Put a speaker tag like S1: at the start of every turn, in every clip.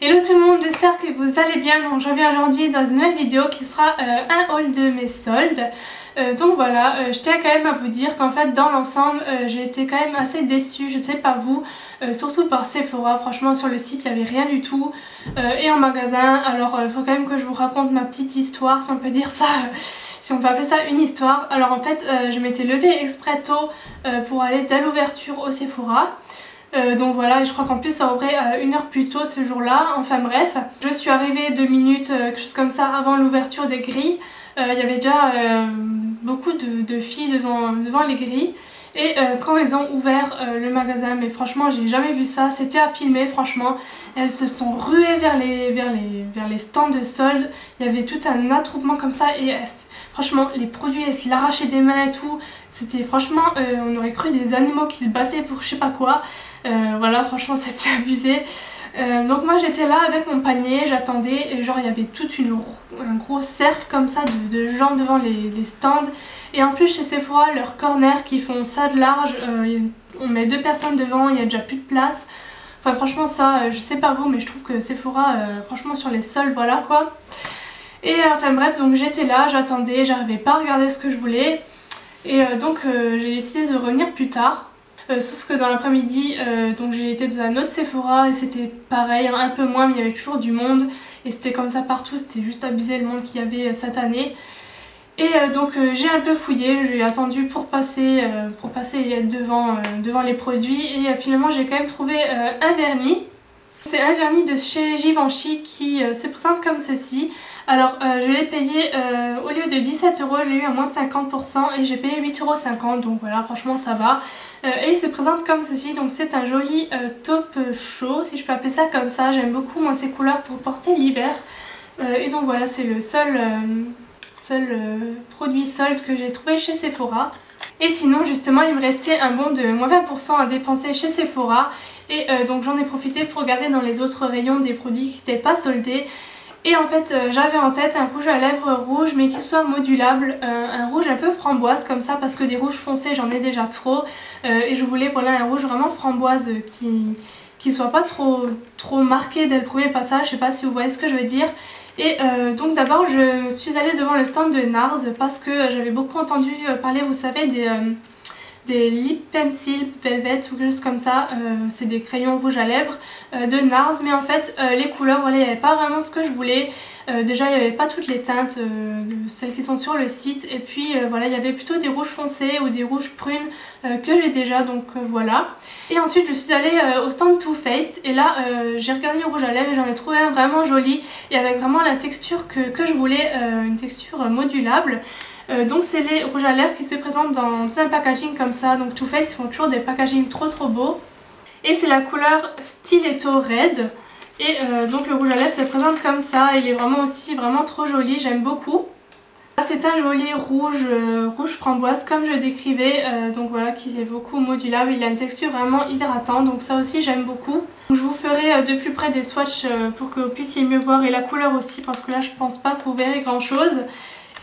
S1: Hello tout le monde, j'espère que vous allez bien. Donc je reviens aujourd'hui dans une nouvelle vidéo qui sera un haul de mes soldes. Donc voilà, je tiens quand même à vous dire qu'en fait dans l'ensemble j'ai été quand même assez déçue, je sais pas vous, surtout par Sephora. Franchement sur le site il n'y avait rien du tout et en magasin. Alors il faut quand même que je vous raconte ma petite histoire, si on peut dire ça, si on peut appeler ça une histoire. Alors en fait je m'étais levée exprès tôt pour aller dès l'ouverture au Sephora. Donc voilà, et je crois qu'en plus ça ouvrait une heure plus tôt ce jour-là. Enfin bref, je suis arrivée 2 minutes, quelque chose comme ça, avant l'ouverture des grilles. Il y avait déjà beaucoup de filles devant les grilles. Et quand ils ont ouvert le magasin, mais franchement j'ai jamais vu ça, c'était à filmer franchement. Elles se sont ruées vers les stands de soldes. Il y avait tout un attroupement comme ça et franchement les produits elles se l'arrachaient des mains et tout. C'était franchement, on aurait cru des animaux qui se battaient pour je sais pas quoi. Voilà, franchement c'était abusé. Donc moi j'étais là avec mon panier, j'attendais et genre il y avait tout un gros cercle comme ça de gens devant les stands. Et en plus chez Sephora, leurs corners qui font ça de large, on met 2 personnes devant, il n'y a déjà plus de place. Enfin franchement ça, je sais pas vous mais je trouve que Sephora, franchement sur les soldes, voilà quoi. Et enfin bref, donc j'étais là, j'attendais, j'arrivais pas à regarder ce que je voulais. Et donc j'ai décidé de revenir plus tard. Sauf que dans l'après-midi, donc j'ai été dans un autre Sephora et c'était pareil, un peu moins mais il y avait toujours du monde. Et c'était comme ça partout, c'était juste abusé le monde qu'il y avait cette année. Et donc j'ai un peu fouillé, j'ai attendu pour passer et être devant les produits. Et finalement j'ai quand même trouvé un vernis. C'est un vernis de chez Givenchy qui se présente comme ceci. Alors je l'ai payé au lieu de 17 €, je l'ai eu à moins 50% et j'ai payé 8,50 €, donc voilà franchement ça va. Et il se présente comme ceci, donc c'est un joli taupe chaud, si je peux appeler ça comme ça. J'aime beaucoup moi ces couleurs pour porter l'hiver. Et donc voilà, c'est le seul produit solde que j'ai trouvé chez Sephora. Et sinon justement il me restait un bon de moins 20% à dépenser chez Sephora. Et donc j'en ai profité pour regarder dans les autres rayons des produits qui n'étaient pas soldés. Et en fait j'avais en tête un rouge à lèvres rouge mais qui soit modulable, un rouge un peu framboise comme ça parce que des rouges foncés j'en ai déjà trop. Et je voulais voilà un rouge vraiment framboise qui soit pas trop marqué dès le premier passage, je sais pas si vous voyez ce que je veux dire. Et donc d'abord je suis allée devant le stand de NARS parce que j'avais beaucoup entendu parler, vous savez, des lip pencil velvet ou quelque chose comme ça, c'est des crayons rouges à lèvres de NARS, mais en fait les couleurs, voilà, il n'y avait pas vraiment ce que je voulais. Déjà il n'y avait pas toutes les teintes, celles qui sont sur le site, et puis voilà, il y avait plutôt des rouges foncés ou des rouges prunes que j'ai déjà, donc voilà. Et ensuite je suis allée au stand Too Faced et là j'ai regardé le rouge à lèvres et j'en ai trouvé un vraiment joli et avec vraiment la texture que je voulais, une texture modulable. Donc c'est les rouges à lèvres qui se présentent dans un packaging comme ça, donc Too Faced font toujours des packagings trop beaux. Et c'est la couleur Stiletto Red. Et donc le rouge à lèvres se présente comme ça, il est vraiment aussi vraiment trop joli, j'aime beaucoup. C'est un joli rouge framboise comme je décrivais, donc voilà, qui est beaucoup modulable, il a une texture vraiment hydratante, donc ça aussi j'aime beaucoup. Donc, je vous ferai de plus près des swatchs pour que vous puissiez mieux voir, et la couleur aussi parce que là je pense pas que vous verrez grand chose.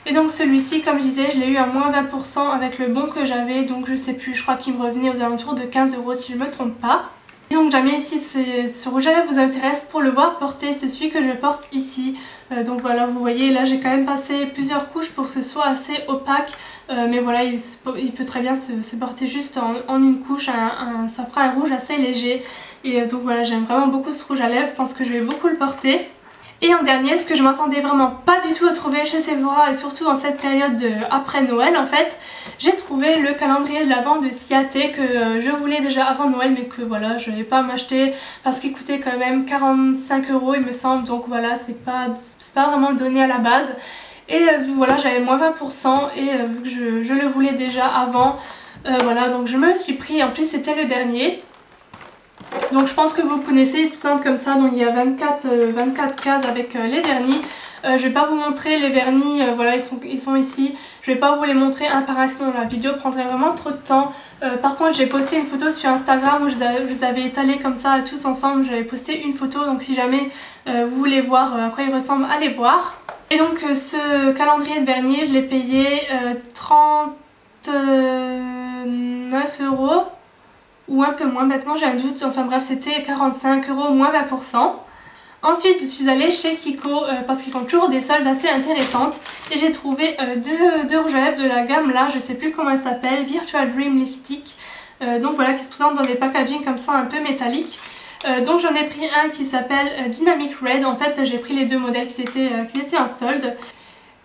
S1: Et donc celui-ci, comme je disais, je l'ai eu à moins 20% avec le bon que j'avais, donc je sais plus, je crois qu'il me revenait aux alentours de 15 € si je me trompe pas. Et donc jamais si ce rouge à lèvres vous intéresse, pour le voir porter, c'est celui que je porte ici. Donc voilà, vous voyez, là j'ai quand même passé plusieurs couches pour que ce soit assez opaque, mais voilà, il peut très bien se porter juste en une couche, ça fera un rouge assez léger. Et donc voilà, j'aime vraiment beaucoup ce rouge à lèvres, je pense que je vais beaucoup le porter. Et en dernier, ce que je m'attendais vraiment pas du tout à trouver chez Sephora, et surtout en cette période après Noël en fait, j'ai trouvé le calendrier de l'Avent de Ciaté que je voulais déjà avant Noël mais que voilà, je n'avais pas à m'acheter parce qu'il coûtait quand même 45 € il me semble, donc voilà, c'est pas vraiment donné à la base. Et voilà, j'avais moins 20% et vu que je le voulais déjà avant, voilà, donc je me suis pris, en plus c'était le dernier. Donc je pense que vous connaissez, il se présente comme ça, donc il y a 24 cases avec les vernis. Je vais pas vous montrer les vernis, voilà, ils sont ici. Je vais pas vous les montrer un par un, sinon la vidéo prendrait vraiment trop de temps. Par contre j'ai posté une photo sur Instagram où je vous avais étalé comme ça tous ensemble. J'avais posté une photo, donc si jamais vous voulez voir à quoi il ressemble, allez voir. Et donc ce calendrier de vernis, je l'ai payé 39 € ou un peu moins, maintenant j'ai un doute, enfin bref c'était 45 € moins 20%. Ensuite je suis allée chez Kiko parce qu'ils font toujours des soldes assez intéressantes et j'ai trouvé deux rouges à lèvres de la gamme là, je sais plus comment elle s'appelle, Virtual Dream Lipstick. Donc voilà, qui se présente dans des packaging comme ça un peu métalliques. Donc j'en ai pris un qui s'appelle Dynamic Red. En fait j'ai pris les deux modèles qui étaient en solde.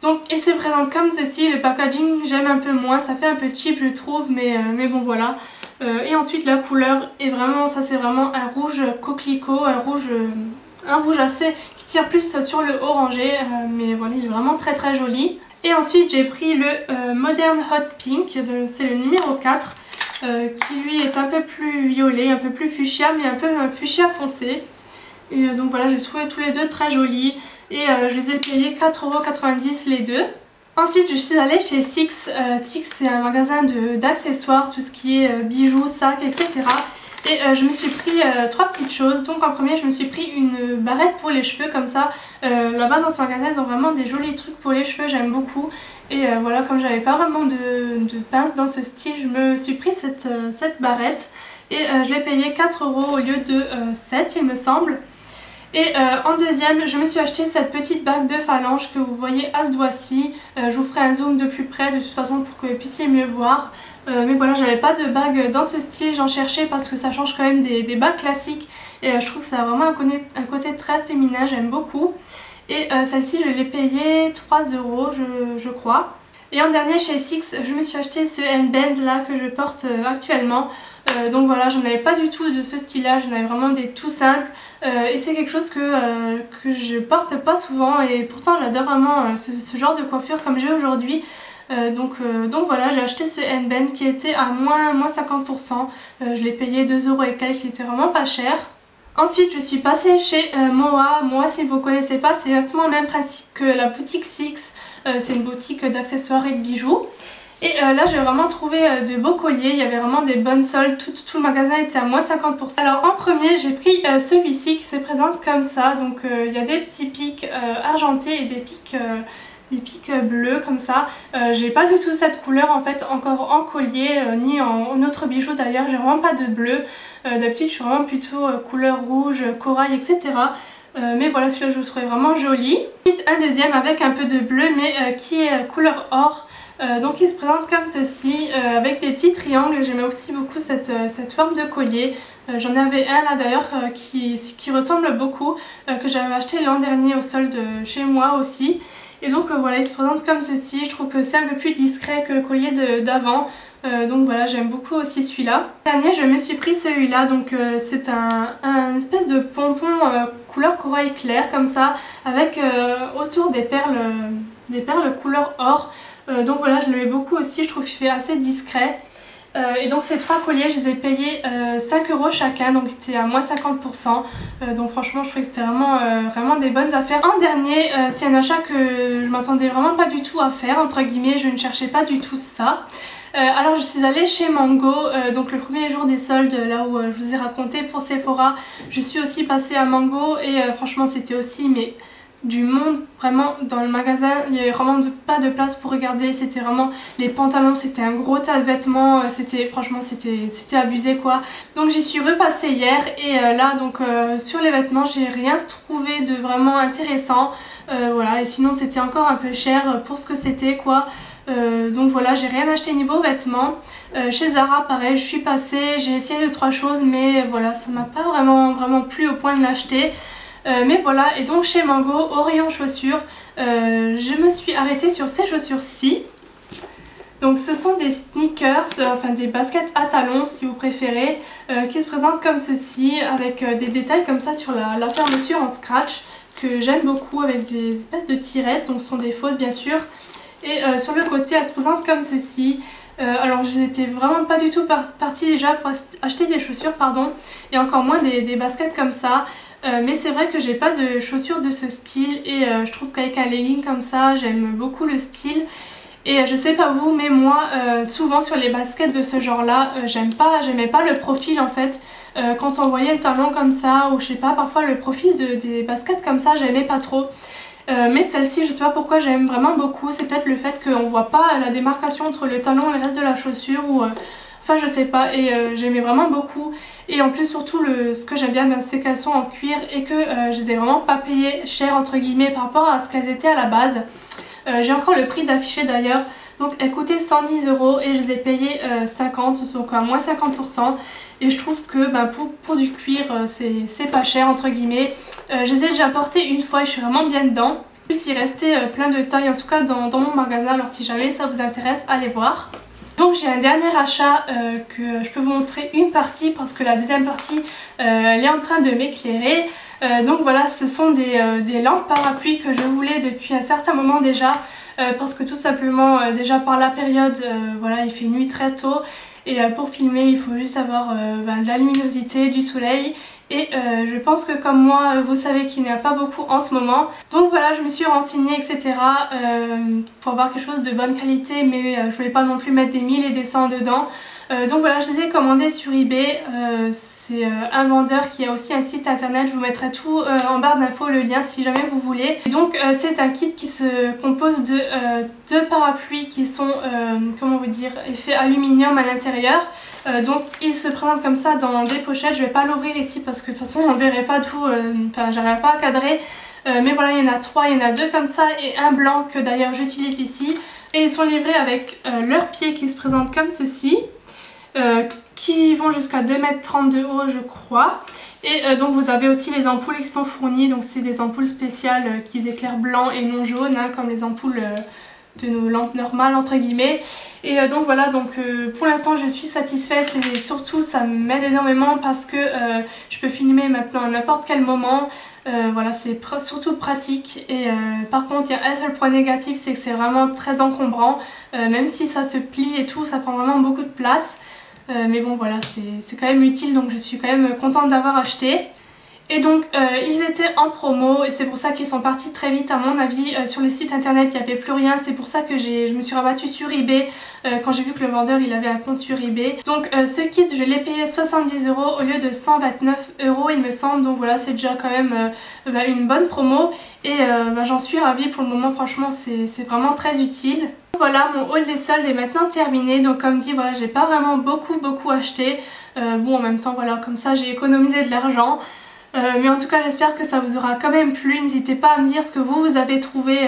S1: Donc il se présente comme ceci, le packaging j'aime un peu moins, ça fait un peu cheap je trouve, mais bon voilà. Et ensuite la couleur est vraiment, ça c'est vraiment un rouge coquelicot, un rouge assez qui tire plus sur le orangé, mais voilà il est vraiment très très joli. Et ensuite j'ai pris le Modern Hot Pink, c'est le numéro 4. Qui lui est un peu plus violet, un peu plus fuchsia, mais un peu un fuchsia foncé. Et donc voilà, j'ai trouvé tous les deux très jolis et je les ai payés 4,90€ les deux. Ensuite je suis allée chez Six. Six c'est un magasin d'accessoires, tout ce qui est bijoux, sacs, etc. Et je me suis pris trois petites choses. Donc en premier je me suis pris une barrette pour les cheveux comme ça. Là-bas dans ce magasin ils ont vraiment des jolis trucs pour les cheveux, j'aime beaucoup. Et voilà, comme j'avais pas vraiment de pince dans ce style, je me suis pris cette barrette. Et je l'ai payé 4€ au lieu de 7 il me semble. Et en deuxième, je me suis acheté cette petite bague de phalange que vous voyez à ce doigt-ci. Je vous ferai un zoom de plus près de toute façon pour que vous puissiez mieux voir. Mais voilà, j'avais pas de bague dans ce style, j'en cherchais parce que ça change quand même des bagues classiques. Et je trouve que ça a vraiment un côté très féminin, j'aime beaucoup. Et celle-ci je l'ai payée 3€ je crois. Et en dernier chez Six, je me suis acheté ce headband là que je porte actuellement. Donc voilà, j'en avais pas du tout de ce style là, j'en avais vraiment des tout simples. Et c'est quelque chose que je porte pas souvent et pourtant j'adore vraiment ce genre de coiffure comme j'ai aujourd'hui. Donc voilà, j'ai acheté ce headband qui était à moins 50%. Je l'ai payé 2€ et quelques, qui était vraiment pas cher. Ensuite je suis passée chez Moa. Moa, si vous ne connaissez pas, c'est exactement le même principe que la boutique Six. C'est une boutique d'accessoires et de bijoux. Et là j'ai vraiment trouvé de beaux colliers, il y avait vraiment des bonnes soldes, tout le magasin était à moins 50%. Alors en premier j'ai pris celui-ci qui se présente comme ça. Donc il y a des petits pics argentés et des pics bleus comme ça. J'ai pas du tout cette couleur en fait encore en collier ni en autre bijou d'ailleurs, j'ai vraiment pas de bleu. D'habitude je suis vraiment plutôt couleur rouge, corail, etc. Mais voilà, celui-là je le trouvais vraiment joli. Ensuite un deuxième avec un peu de bleu mais qui est couleur or. Donc il se présente comme ceci avec des petits triangles. J'aimais aussi beaucoup cette forme de collier. J'en avais un là d'ailleurs qui ressemble beaucoup, que j'avais acheté l'an dernier au solde chez moi aussi. Et donc voilà, il se présente comme ceci. Je trouve que c'est un peu plus discret que le collier d'avant. Donc voilà, j'aime beaucoup aussi celui-là. Dernier, je me suis pris celui-là. Donc c'est un espèce de pompon couleur corail clair comme ça, avec autour des perles couleur or. Donc voilà, je l'aimais beaucoup aussi, je trouve qu'il fait assez discret. Et donc ces trois colliers, je les ai payés 5€ chacun, donc c'était à moins 50%. Donc franchement, je trouvais que c'était vraiment des bonnes affaires. En dernier, c'est un achat que je m'attendais vraiment pas du tout à faire, entre guillemets, je ne cherchais pas du tout ça. Alors je suis allée chez Mango, donc le premier jour des soldes, là où je vous ai raconté pour Sephora. Je suis aussi passée à Mango et franchement c'était aussi du monde vraiment dans le magasin. Il n'y avait vraiment pas de place pour regarder, c'était vraiment les pantalons, c'était un gros tas de vêtements, franchement c'était abusé quoi. Donc j'y suis repassée hier et là donc sur les vêtements j'ai rien trouvé de vraiment intéressant. Voilà, et sinon c'était encore un peu cher pour ce que c'était quoi. Donc voilà, j'ai rien acheté niveau vêtements. Chez Zara pareil, je suis passée, j'ai essayé 2-3 choses mais voilà, ça m'a pas vraiment plu au point de l'acheter. Mais voilà, et donc chez Mango, au rayon chaussures, je me suis arrêtée sur ces chaussures-ci. Donc ce sont des sneakers, enfin des baskets à talons si vous préférez, qui se présentent comme ceci, avec des détails comme ça sur la fermeture en scratch, que j'aime beaucoup, avec des espèces de tirettes, donc ce sont des fausses bien sûr. Et sur le côté, elles se présentent comme ceci. Alors j'étais vraiment pas du tout partie déjà pour acheter des chaussures, pardon, et encore moins des baskets comme ça. Mais c'est vrai que j'ai pas de chaussures de ce style et je trouve qu'avec un legging comme ça, j'aime beaucoup le style. Et je sais pas vous, mais moi, souvent sur les baskets de ce genre là, j'aimais pas le profil en fait. Quand on voyait le talon comme ça, ou je sais pas, parfois le profil des baskets comme ça, j'aimais pas trop. Mais celle-ci, je sais pas pourquoi j'aime vraiment beaucoup, c'est peut-être le fait qu'on voit pas la démarcation entre le talon et le reste de la chaussure ou... Enfin je sais pas, et j'aimais vraiment beaucoup. Et en plus surtout ce que j'aime bien c'est qu'elles sont en cuir et que je les ai vraiment pas payées cher entre guillemets par rapport à ce qu'elles étaient à la base. J'ai encore le prix d'affiché d'ailleurs, donc elles coûtaient 110 € et je les ai payées 50, donc à moins 50%. Et je trouve que pour du cuir c'est pas cher entre guillemets. Je les ai déjà portées une fois et je suis vraiment bien dedans. En plus il restait plein de tailles en tout cas dans mon magasin, alors si jamais ça vous intéresse allez voir. Donc j'ai un dernier achat que je peux vous montrer une partie parce que la deuxième partie elle est en train de m'éclairer. Donc voilà, ce sont des lampes parapluies que je voulais depuis un certain moment déjà parce que tout simplement déjà par la période voilà, il fait nuit très tôt et pour filmer il faut juste avoir de la luminosité, du soleil. Et je pense que comme moi, vous savez qu'il n'y en a pas beaucoup en ce moment. Donc voilà, je me suis renseignée etc. Pour avoir quelque chose de bonne qualité, mais je voulais pas non plus mettre des 1000 et des 100 dedans. Donc voilà, je les ai commandés sur eBay. C'est un vendeur qui a aussi un site internet. Je vous mettrai tout en barre d'infos, le lien si jamais vous voulez. Et donc c'est un kit qui se compose de deux parapluies qui sont, comment vous dire, effet aluminium à l'intérieur. Donc il se présente comme ça dans des pochettes. Je vais pas l'ouvrir ici parce que de toute façon on verrait pas tout, enfin j'arrive pas à cadrer. Mais voilà, il y en a trois, il y en a deux comme ça et un blanc que d'ailleurs j'utilise ici. Et ils sont livrés avec leurs pieds qui se présentent comme ceci. Qui vont jusqu'à 2,32 m de haut je crois. Et donc vous avez aussi les ampoules qui sont fournies. Donc c'est des ampoules spéciales qui éclairent blanc et non jaune, hein, comme les ampoules de nos lampes normales entre guillemets. Et donc voilà, donc pour l'instant je suis satisfaite et surtout ça m'aide énormément parce que je peux filmer maintenant à n'importe quel moment. Voilà, c'est surtout pratique. Et par contre il y a un seul point négatif, c'est que c'est vraiment très encombrant. Même si ça se plie et tout, ça prend vraiment beaucoup de place. Mais bon voilà, c'est quand même utile, donc je suis quand même contente d'avoir acheté. Et donc ils étaient en promo et c'est pour ça qu'ils sont partis très vite à mon avis. Sur le site internet il n'y avait plus rien, c'est pour ça que je me suis rabattue sur eBay quand j'ai vu que le vendeur il avait un compte sur eBay. Donc ce kit je l'ai payé 70 € au lieu de 129 € il me semble, donc voilà, c'est déjà quand même une bonne promo. Et j'en suis ravie pour le moment, franchement c'est vraiment très utile. Voilà, mon haul des soldes est maintenant terminé, donc comme dit voilà, j'ai pas vraiment beaucoup acheté. Bon en même temps voilà, comme ça j'ai économisé de l'argent. Mais en tout cas j'espère que ça vous aura quand même plu. N'hésitez pas à me dire ce que vous avez trouvé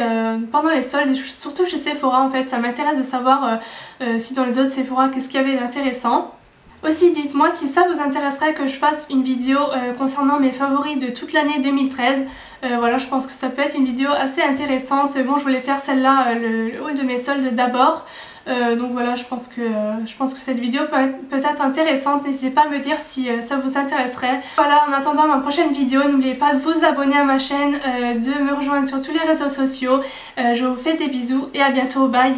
S1: pendant les soldes, surtout chez Sephora en fait. Ça m'intéresse de savoir si dans les autres Sephora qu'est-ce qu'il y avait d'intéressant. Aussi dites-moi si ça vous intéresserait que je fasse une vidéo concernant mes favoris de toute l'année 2013. Voilà, je pense que ça peut être une vidéo assez intéressante. Bon, je voulais faire celle-là, le haul de mes soldes d'abord. Donc voilà, je pense que cette vidéo peut être intéressante. N'hésitez pas à me dire si ça vous intéresserait. Voilà, en attendant ma prochaine vidéo, n'oubliez pas de vous abonner à ma chaîne, de me rejoindre sur tous les réseaux sociaux. Je vous fais des bisous et à bientôt, bye!